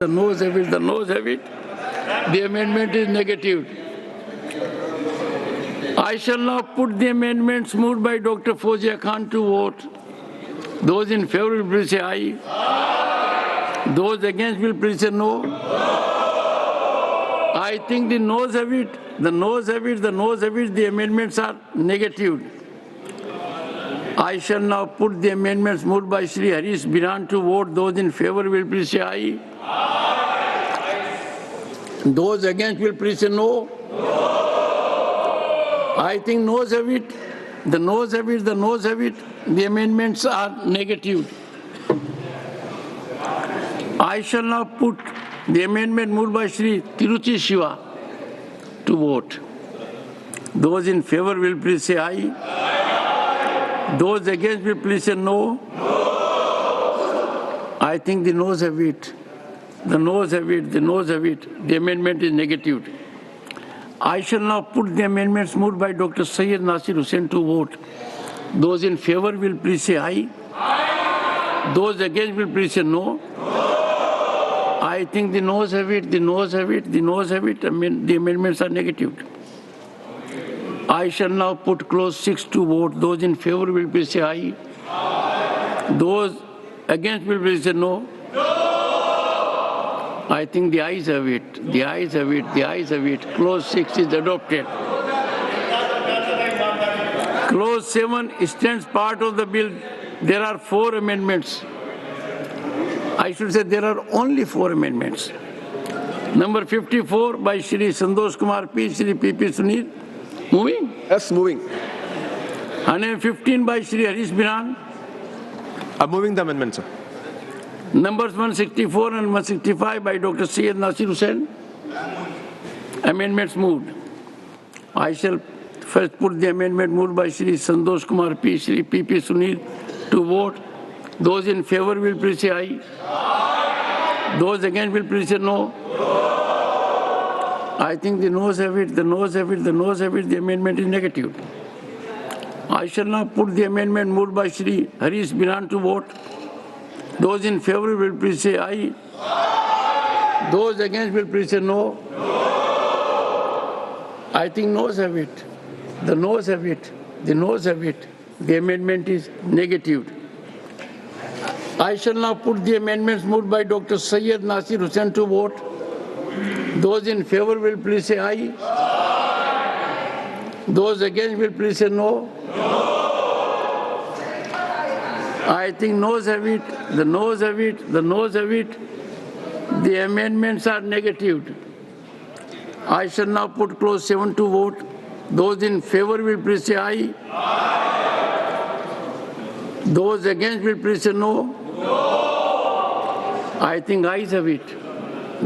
The noes have it, the noes have it. The amendment is negative. I shall now put the amendments moved by Dr. Fozia Khan to vote. Those in favor will please say aye. Those against will please say no. I think the noes have it, the noes have it, the noes have it. The amendments are negative. I shall now put the amendments moved by Shri Harish Biran to vote. Those in favor will please say aye. Those against will please say no. I think noes have it. The noes have it, the noes have it. The amendments are negative. I shall now put the amendment moved by Shri Tiruchi Shiva to vote. Those in favor will please say aye. Those against will please say no. I think the noes have it. The noes have it, the noes have it. The amendment is negative. I shall now put the amendments moved by Dr. Syed Nasir Hussain to vote. Those in favor will please say aye. Those against will please say no. I think the noes have it, the noes have it, the noes have it. The amendments are negative. I shall now put clause 6 to vote. Those in favor will please say aye. Those against will please say no. I think the ayes have it, the ayes have it, the ayes have it. Clause 6 is adopted. Clause 7 stands part of the bill. There are 4 amendments. I should say there are only 4 amendments. Number 54 by Shri Santosh Kumar P. Shri P.P. Sunil. Moving? Yes, moving. 115 by Shri Harish Biran. I'm moving the amendment, sir. Numbers 164 and 165 by Dr. Syed Nasir Hussain. Amendments moved. I shall first put the amendment moved by Shri Santosh Kumar P. Shri P.P. Sunil to vote. Those in favor will please say aye. Those against will please say no. I think the noes have it, the noes have it, the noes have it. The amendment is negative. I shall now put the amendment moved by Shri Harish Biran to vote. Those in favor will please say aye. Those against will please say no. I think noes have it. The noes have it. The noes have it. The amendment is negative. I shall now put the amendments moved by Dr. Syed Nasir Hussain to vote. Those in favor will please say aye. Those against will please say no. I think noes have it, the noes have it, the noes have it. The amendments are negative. I shall now put clause 7 to vote. Those in favor will please say aye. Those against will please say no. I think ayes have it.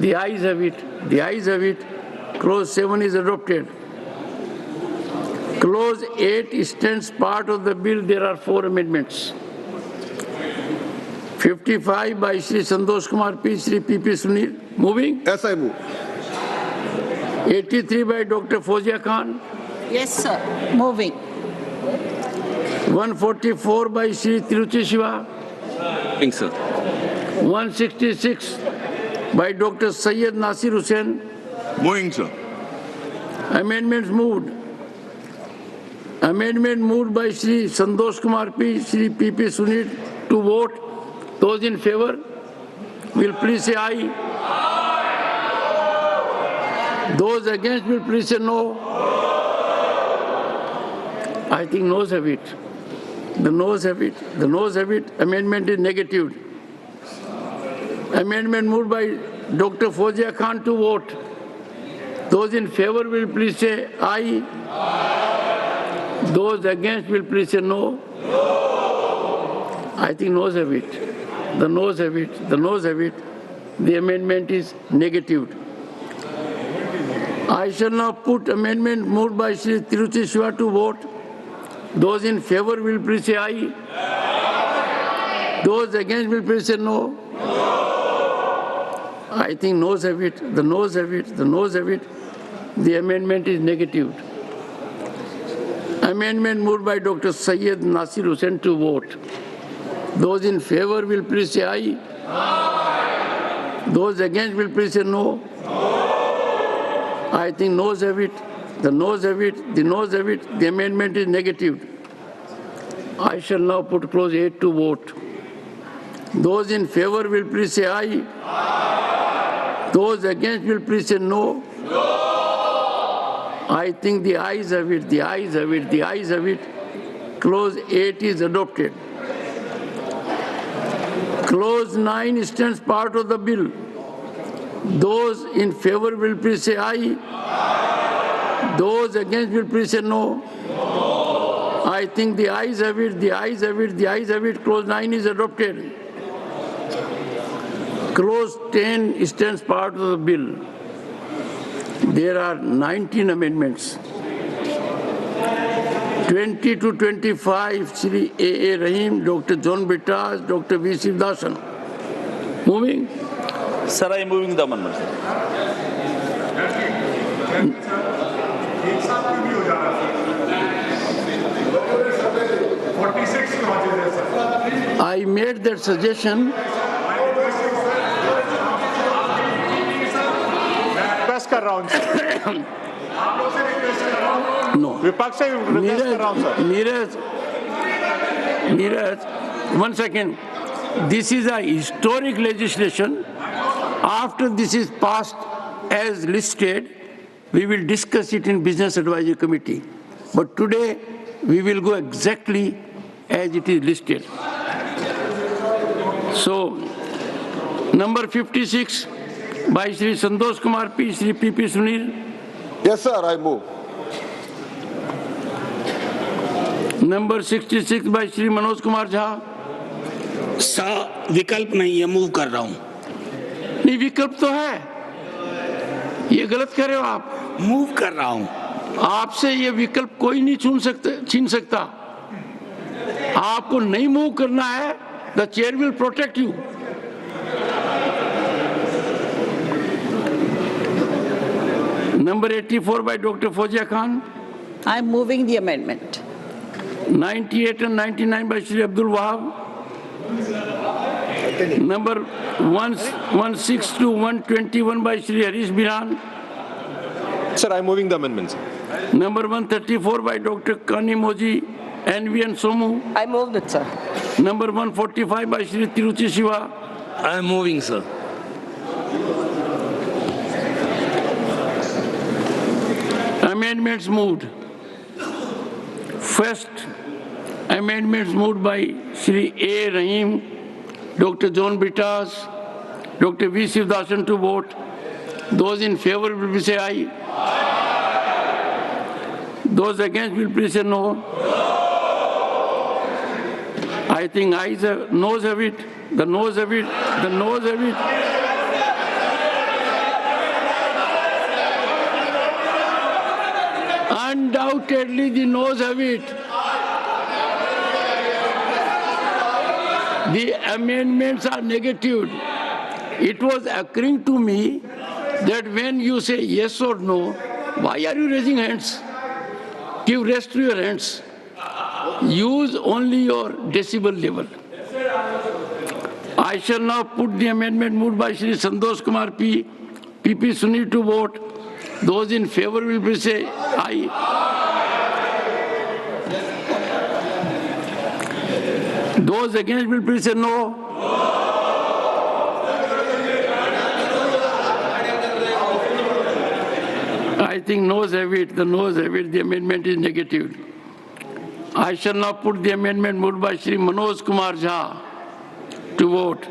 The ayes have it. The ayes have it. Clause 7 is adopted. Clause 8 stands part of the bill. There are 4 amendments. 55 by Shri Santosh Kumar P. Shri P.P. Sunil. Moving? Yes, I move. 83 by Dr. Fozia Khan. Yes, sir. Moving. 144 by Shri Tiruchi Shiva. Moving, sir. 166 by Dr. Syed Nasir Hussain. Moving, sir. Amendments moved. Amendment moved by Shri Santosh Kumar P. Shri P.P. Sunil to vote. Those in favor will please say aye. Those against will please say no. I think noes have it. The noes have it. The noes have it. Amendment is negative. Amendment moved by Dr. Fozia Khan to vote. Those in favor will please say aye. Those against will please say no. I think noes have it. The noes have it. The noes have it. The amendment is negative. I shall now put amendment moved by Shri Tiruchi Shiva to vote. Those in favor will please say aye. Those against will please say no. I think noes have it. The noes have it. The noes have it. The amendment is negative. Amendment moved by Dr. Syed Nasir Hussain to vote. Those in favor will please say aye. Those against will please say no. I think noes have it. The noes have it. The noes have it. The amendment is negative. I shall now put clause 8 to vote. Those in favor will please say aye. Those against will please say no. I think the ayes have it. The ayes have it. The ayes have it. Clause 8 is adopted. Clause 9 stands part of the bill. Those in favor will please say aye. Those against will please say no. I think the ayes have it. The ayes have it. The ayes have it. Clause 9 is adopted. Clause 10 stands part of the bill. There are 19 amendments. 20 to 25, Shri A. Rahim, Dr. John Bittas, Dr. V. Shivdasan. Moving. Sir, I am moving the amendment. I made that suggestion. Request कर रहा हूँ No. विपक्ष से request कर रहा हूँ sir Neeraj, 1 second. This is a historic legislation. After this is passed as listed, we will discuss it in Business Advisory Committee. But today, we will go exactly as it is listed. So, number 56 by Shri Santosh Kumar P. Shri P.P. Sunil. Yes, sir, I move. Number 66 by Shri Manoj Kumar Jha. विकल्प नहीं है, move कर रहा हूं। नहीं, विकल्प तो है, ये गलत कर रहे हो आप। मूव कर रहा हूं। आपसे ये विकल्प कोई नहीं छीन सकता। आपको नहीं मूव करना है, the chair will protect you. Number 84 by Dr. Fozia Khan. I'm moving the amendment. 98 and 99 by Shri Abdul Wahab. Number 116 to 121 by Shri Harish Biran. Sir, I am moving the amendments. Number 134 by Dr. Kani Moji, NVN Somu. I moved it, sir. Number 145 by Shri Tiruchi Shiva. I am moving, sir. Amendments moved. First, amendments moved by Shri A. Rahim, Dr. John Bittas, Dr. V. Shivdasan to vote. Those in favor will please say aye. Those against will please say no. I think ayes have, noes have it. The noes have it. The noes have it. Undoubtedly, the noes have it. The amendments are negative. It was occurring to me that when you say yes or no, why are you raising hands? Give rest to your hands. Use only your decibel level. I shall now put the amendment moved by Shri Santosh Kumar P. P.P. Sunil to vote. Those in favor will please say aye. Those against will please say no. I think noes have it. The noes have it. The amendment is negative. I shall now put the amendment moved by Shri Manoj Kumar Jha to vote.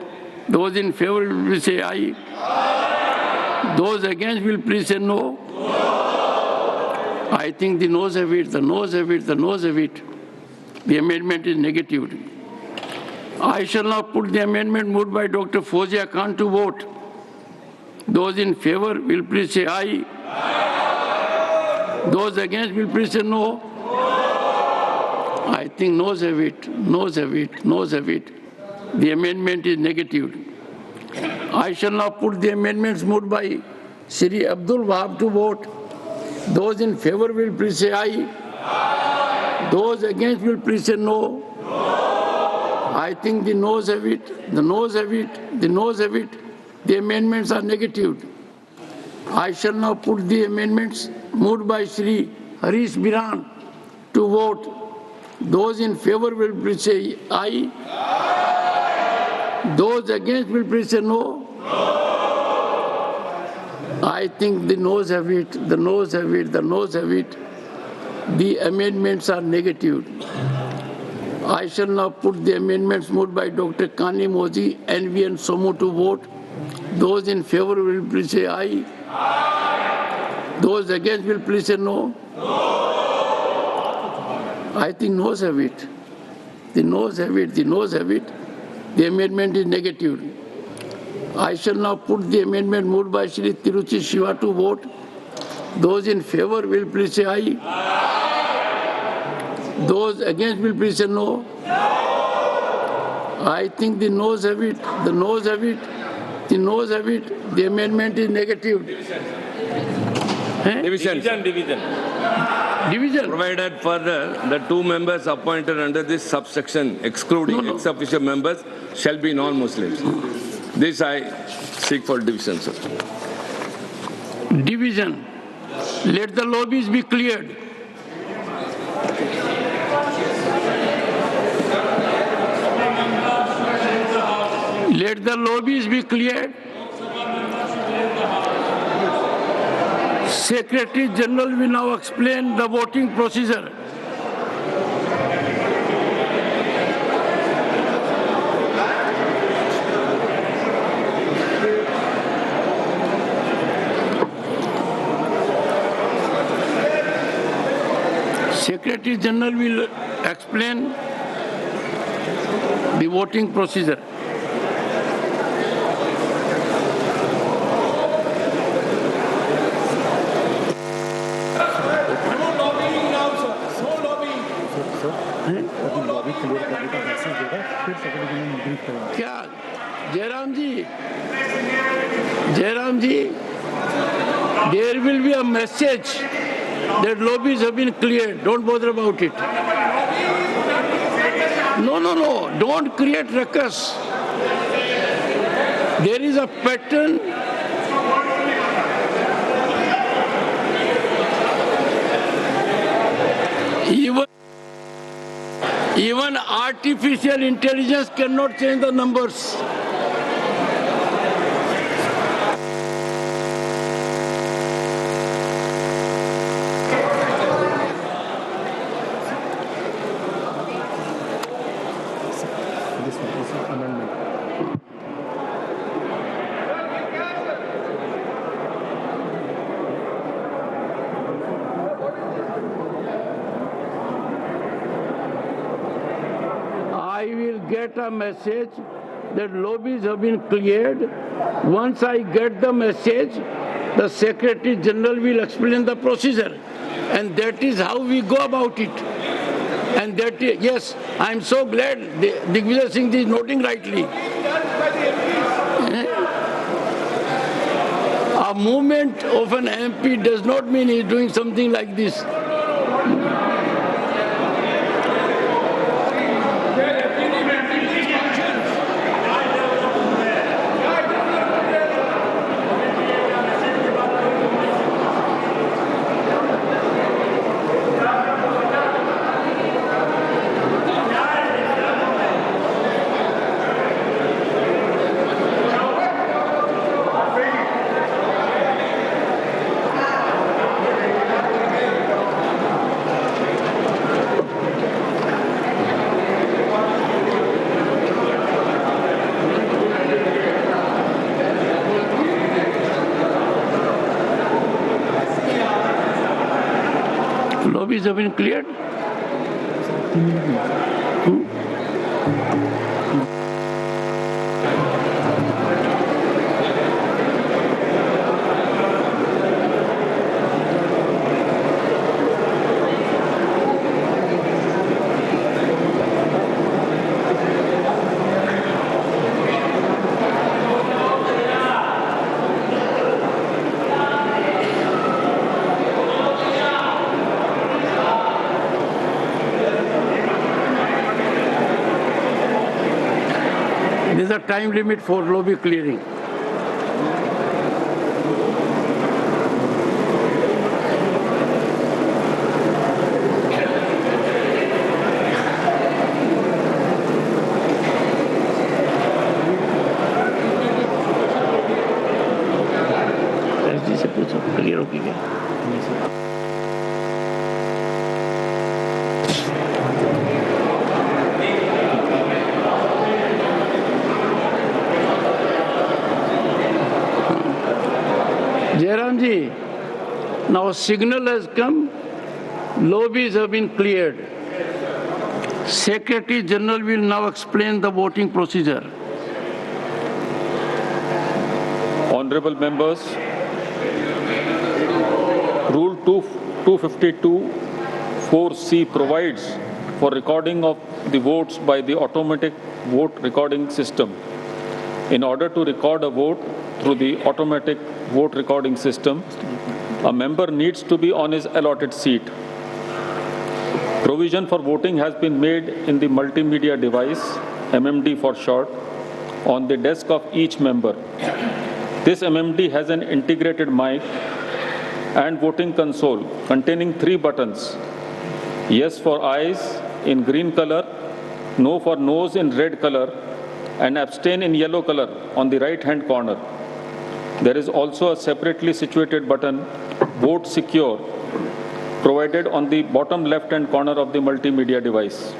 Those in favor will please say aye. Those against will please say no. I think the noes have it. The noes have it. The noes have it. The amendment is negative. I shall now put the amendment moved by Dr. Fozia Khan to vote. Those in favor will please say aye. Those against will please say no. I think noes have it. Noes have it. Noes have it. The amendment is negative. I shall now put the amendments moved by Shri Abdul Wahab to vote. Those in favor will please say aye. Those against will please say no. I think the noes have it. The noes have it. The noes have it. The amendments are negatived. I shall now put the amendments moved by Shri Harish Biran to vote. Those in favor will please say aye. Those against will please say no. I think the noes have it, the noes have it, the noes have it. The amendments are negative. I shall now put the amendments moved by Dr. Kani Mozi, NV and Somu to vote. Those in favor will please say aye. Those against will please say no. I think noes have it. The noes have it, the noes have it. The amendment is negative. I shall now put the amendment moved by Shri Tiruchi Shiva to vote. Those in favor will please say aye. Those against will please say no. I think the noes have it, the noes have it, the noes have it. The amendment is negative. Division. Division. Provided further, the 2 members appointed under this subsection, excluding ex officio members, shall be non-Muslims. This I seek for division, sir. Division. Let the lobbies be cleared. Let the lobbies be cleared. Secretary General will now explain the voting procedure. Secretary General will explain the voting procedure. क्या जयराम जी, there will be a message that lobbies have been cleared. Don't bother about it. No, don't create ruckus. There is a pattern. Even artificial intelligence cannot change the numbers. I will get a message that lobbies have been cleared. Once I get the message, the Secretary General will explain the procedure. And that is how we go about it. And that is, yes, I am so glad Digvijay Singh is noting rightly. A movement of an MP does not mean he is doing something like this. Lobbies have been cleared? There is a time limit for lobby clearing. Clear हो गया? Jairam ji, now a signal has come, lobbies have been cleared. Secretary General will now explain the voting procedure. Honorable members, Rule 252 4C provides for recording of the votes by the automatic vote recording system. In order to record a vote through the automatic vote recording system, a member needs to be on his allotted seat. Provision for voting has been made in the multimedia device, MMD for short, on the desk of each member. This MMD has an integrated mic and voting console containing 3 buttons: yes for eyes in green color, no for nose in red color, and abstain in yellow color on the right-hand corner. There is also a separately situated button, Vote Secure, provided on the bottom left-hand corner of the multimedia device.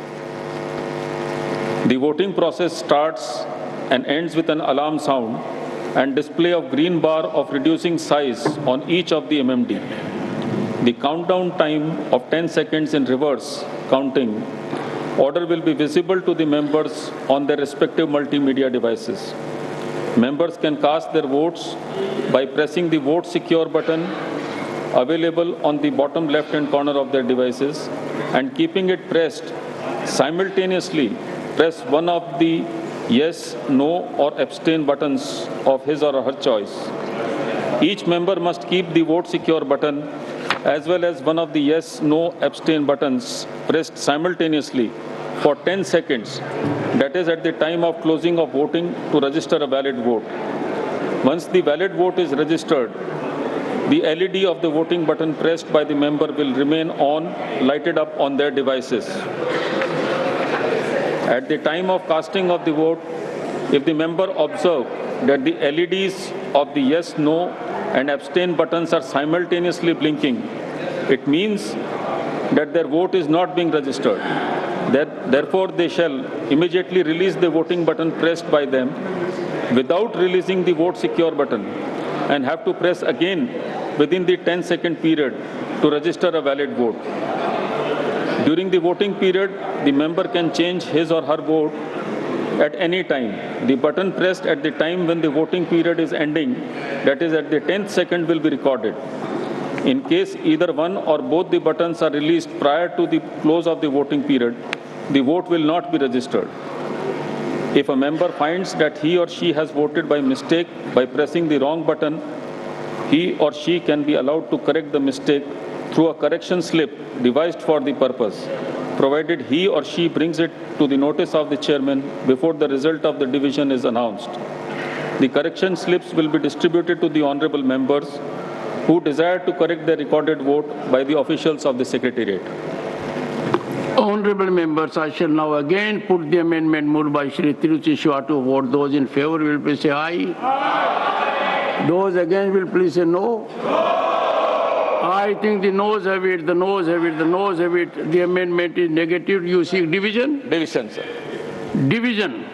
The voting process starts and ends with an alarm sound and display of green bar of reducing size on each of the MMD. The countdown time of 10 seconds in reverse counting order will be visible to the members on their respective multimedia devices. Members can cast their votes by pressing the Vote Secure button available on the bottom left-hand corner of their devices, and keeping it pressed, simultaneously press one of the yes, no, or abstain buttons of his or her choice. Each member must keep the Vote Secure button as well as one of the yes, no, abstain buttons pressed simultaneously for 10 seconds, that is at the time of closing of voting, to register a valid vote. Once the valid vote is registered, the LED of the voting button pressed by the member will remain on, lighted up on their devices. At the time of casting of the vote, if the member observes that the LEDs of the yes, no, and abstain buttons are simultaneously blinking, it means that their vote is not being registered. Therefore, they shall immediately release the voting button pressed by them without releasing the Vote Secure button, and have to press again within the 10-second period to register a valid vote. During the voting period, the member can change his or her vote at any time. The button pressed at the time when the voting period is ending, that is at the 10th second, will be recorded. In case either one or both the buttons are released prior to the close of the voting period, the vote will not be registered. If a member finds that he or she has voted by mistake by pressing the wrong button, he or she can be allowed to correct the mistake through a correction slip devised for the purpose, provided he or she brings it to the notice of the chairman before the result of the division is announced. The correction slips will be distributed to the honorable members who desire to correct their recorded vote by the officials of the Secretariat. Honorable members, I shall now again put the amendment moved by Shri Tiruchi Shiva to vote. Those in favor will please say aye. Aye. Those against will please say no. I think the noes have it, the noes have it, the noes have it. The amendment is negative. You seek division? Division, sir. Division.